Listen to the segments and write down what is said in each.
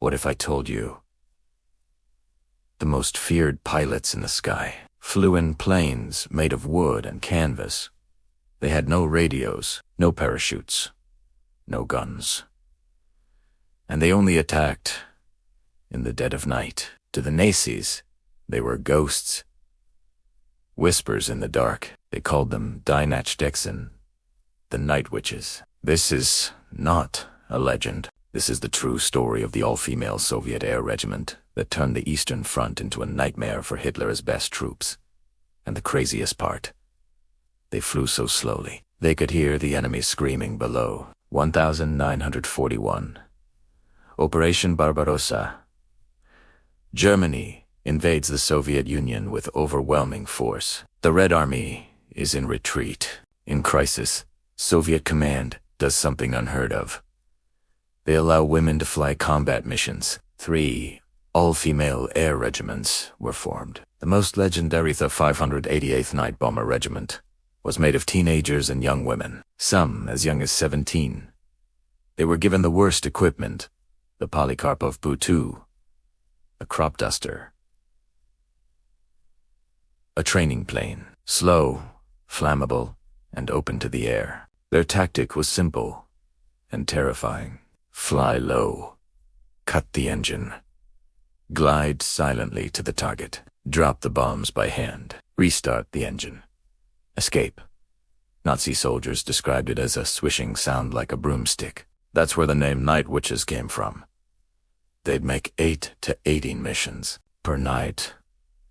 What if I told you? The most feared pilots in the sky flew in planes made of wood and canvas. They had no radios, no parachutes, no guns. And they only attacked in the dead of night. To the Nazis, they were ghosts. Whispers in the dark. They called them Die Nachthexen, the night witches. This is not a legend. This is the true story of the all-female Soviet air regiment that turned the Eastern Front into a nightmare for Hitler's best troops. And the craziest part, they flew so slowly, they could hear the enemy screaming below. 1941. Operation Barbarossa. Germany invades the Soviet Union with overwhelming force. The Red Army is in retreat. In crisis, Soviet command does something unheard of. They allow women to fly combat missions. 3 all-female air regiments were formed. The most legendary, the 588th Night Bomber Regiment, was made of teenagers and young women, some as young as 17. They were given the worst equipment, the Polycarpov Bu-2, a crop duster, a training plane, slow, flammable, and open to the air. Their tactic was simple and terrifying. Fly low, cut the engine, glide silently to the target, drop the bombs by hand, restart the engine, escape. Nazi soldiers described it as a swishing sound like a broomstick. That's where the name Night Witches came from. They'd make 8 to 18 missions per night.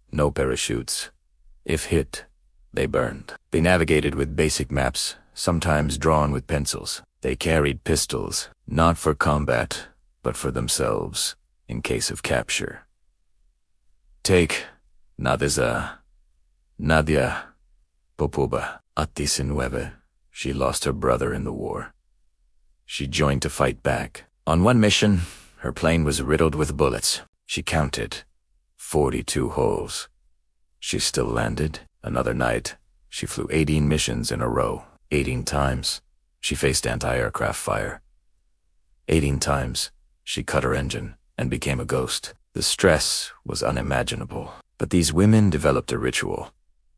No parachutes. If hit, they burned. They navigated with basic maps, sometimes drawn with pencils. They carried pistols, not for combat, but for themselves, in case of capture. Take Nadia Popova at 19. She lost her brother in the war. She joined to fight back. On one mission, her plane was riddled with bullets. She counted 42 holes. She still landed. Another night, she flew 18 missions in a row. 18 times, she faced anti-aircraft fire. 18 times, she cut her engine and became a ghost. The stress was unimaginable. But these women developed a ritual.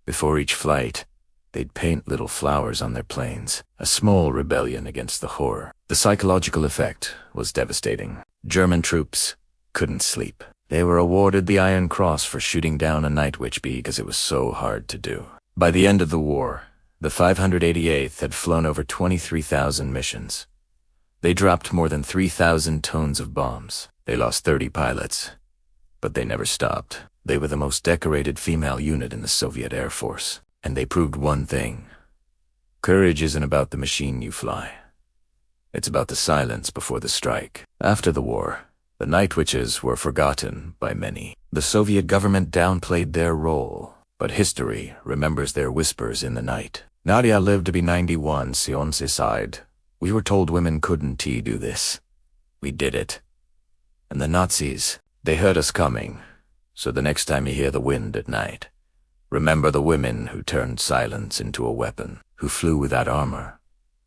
Before each flight, they'd paint little flowers on their planes, a small rebellion against the horror. The psychological effect was devastating. German troops couldn't sleep. They were awarded the Iron Cross for shooting down a night witch because it was so hard to do. By the end of the war, the 588th had flown over 23,000 missions. They dropped more than 3,000 tons of bombs. They lost 30 pilots, but they never stopped. They were the most decorated female unit in the Soviet Air Force. And they proved one thing. Courage isn't about the machine you fly. It's about the silence before the strike. After the war, the Night Witches were forgotten by many. The Soviet government downplayed their role, but history remembers their whispers in the night. Nadia lived to be 91, Sionse sighed. We were told women couldn't do this. We did it. And the Nazis, they heard us coming. So the next time you hear the wind at night, remember the women who turned silence into a weapon, who flew without armor,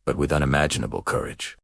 but with unimaginable courage.